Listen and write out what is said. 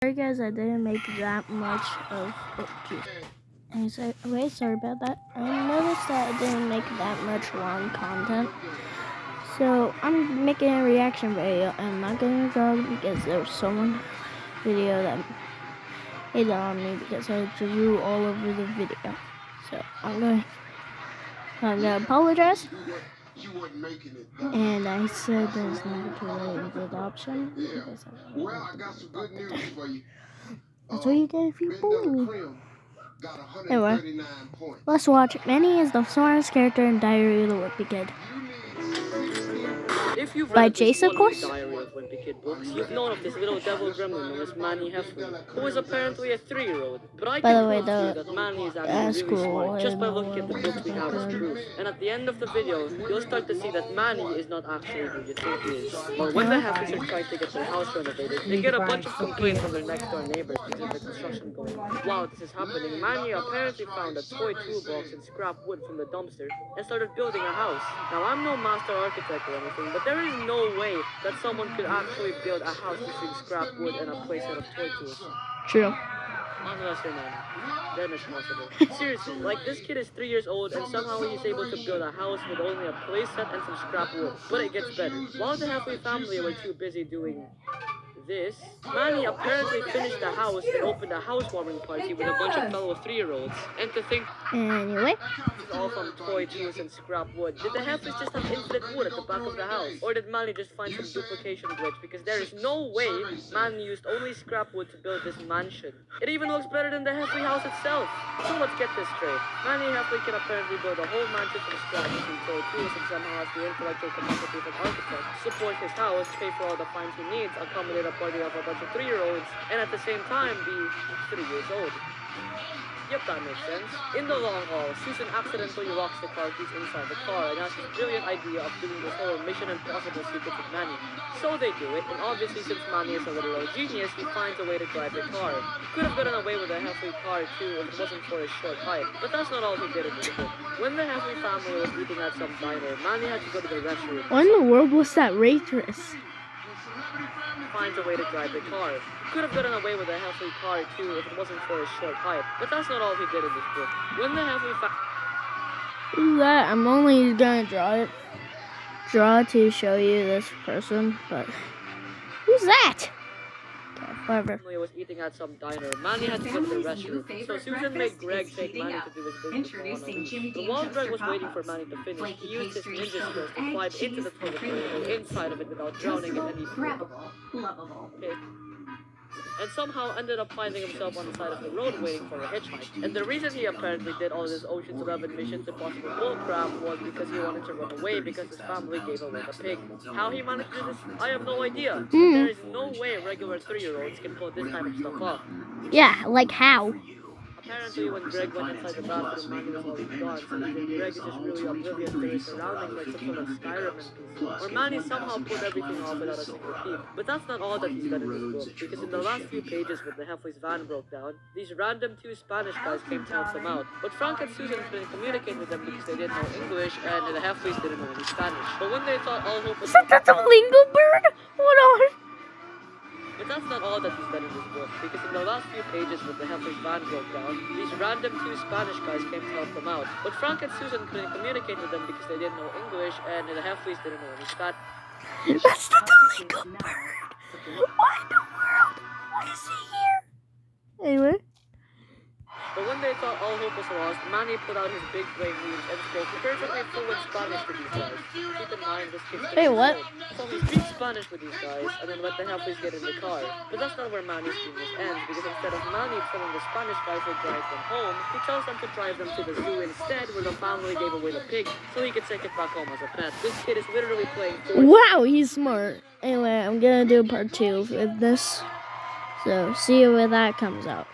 Sorry guys, I didn't make that much of and so, wait, sorry about that. I noticed that I didn't make that much long content. So I'm making a reaction video. I'm not gonna vlog because there was someone video that hated on me because I drew all over the video. So I'm gonna apologize. And I said there's never too late in good option. Well, I got some good news for you. That's what you get if you bully me. Anyway, let's watch. Manny is the smartest character in Diary of the Wimpy Kid. If you've By read Jace, of course. Diary of Wimpy Kid books, you've known of this little devil gremlin known as Manny Heffley, who is apparently a 3-year-old. But I can prove to you that Manny is actually really smart just by looking at the books we have as proof. And at the end of the video, you'll start to see that Manny is not actually who you think he is. Or when the Heffleys are trying to get their house renovated, they get a bunch of complaints from their next door neighbors because of the construction going. While this is happening, Manny apparently found a toy toolbox and scrap wood from the dumpster and started building a house. Now, I'm no master architect or anything, but there is no way that someone could actually build a house using scrap wood and a playset of toy tools. True. Unless you're Manny. Then it's possible. Seriously, like this kid is 3 years old and somehow he's able to build a house with only a playset and some scrap wood. But it gets better. While the Heffley family were too busy doing this, Manny apparently finished the house and opened a housewarming party with a bunch of fellow 3-year-olds. And to think, anyway, this is all from toy tools and scrap wood. Did the Heffleys just have infinite wood at the back of the house? Or did Manny just find some duplication glitch? Because there is no way Manny used only scrap wood to build this mansion. It even looks better than the Heffley house itself. So let's get this straight. Manny Heffley can apparently build a whole mansion from scratch using toy tools and somehow has the intellectual capacity of an architect, support his house, pay for all the fines he needs, accommodate a party of a bunch of 3-year-olds, and at the same time be 3 years old. Yep, that makes sense. In the long haul, Susan accidentally locks the car keys inside the car and has this brilliant idea of doing this whole Mission Impossible sequence with Manny. So they do it, and obviously since Manny is a literal genius, he finds a way to drive the car. He could have gotten away with a Heffley car too if it wasn't for his short height, but that's not all he did in this book. When the Heffley family was eating at some diner, Manny had to go to the restroom. What in the world was that waitress? Finds a way to drive the car. He could have gotten away with a Heffley car too if it wasn't for his short height, but that's not all he did in this book. When the Heffley Who's that? I'm only gonna draw to show you this person, but who's that? Okay, whatever. family was eating at some diner, Manny had to go to the restroom, so Susan made Greg take Manny to do his business. But while Greg was waiting for Manny to finish, he used his ninja skills to climb into the toilet bowl and go inside of it without drowning in any poop. Okay. And somehow ended up finding himself on the side of the road waiting for a hitchhike. And the reason he apparently did all this Ocean's 11 Missions Impossible bullcrap was because he wanted to run away because his family gave away the pig. How he managed to do this, I have no idea. There is no way regular 3-year-olds can pull this type of stuff off. Yeah, like how? Apparently, when Greg went inside the bathroom, Manny was already gone, so Greg is just really oblivious to his surroundings like some sort of Skyrim NPC. Or Manny somehow pulled everything off without a single peep. But that's not all that he's done in this book, because in the last few pages when the Heffley's van broke down, these random 2 Spanish guys came to help them out. But Frank and Susan couldn't communicate with them because they didn't know English, and the Heffleys didn't know any Spanish. But when they thought all hope was... Is that the lingo bird? Hold on. But that's not all that he's done in this book, because in the last few pages when the Heffley's van broke down, these random 2 Spanish guys came to help them out. But Frank and Susan couldn't communicate with them because they didn't know English, and the Heffleys didn't know any Spanish. That's the lingo bird. Why in the world? Why is he here? Anyway. But when they thought all hope was lost, Manny put out his big brain moves and spoke perfectly fluent Spanish to these guys. Keep in mind, this kid's Wait, what? So he speaks Spanish with these guys, and then let the Heffleys get in the car. But that's not where Manny's genius ends, because instead of Manny telling the Spanish guys to drive them home, he tells them to drive them to the zoo instead, where the family gave away the pig, so he could take it back home as a pet. This kid is literally playing Wow, he's smart. Anyway, I'm gonna do part 2 with this. So, see you when that comes out.